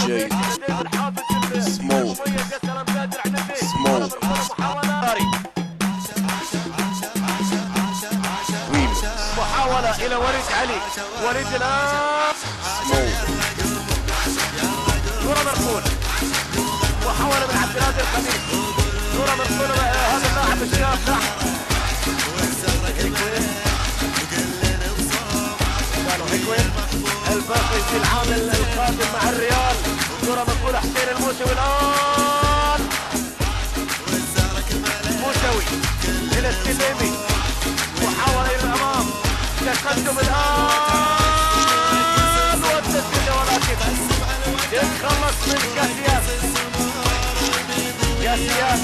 جاي سموك سموك محاولة إلى وليد علي، وليد الآن سموك كرة مرفولة، محاولة من عبد الهادي الخميس، كرة مرفولة هذا اللاعب الشاب الباقي في العام القادم مع الريال. كرة مرفولة حسين الموسوي الآن موسوي إلى السليمي، محاولة إلى الأمام، تقدم الآن والتسديد ولكن يتخلص من كاسياس. كاسياس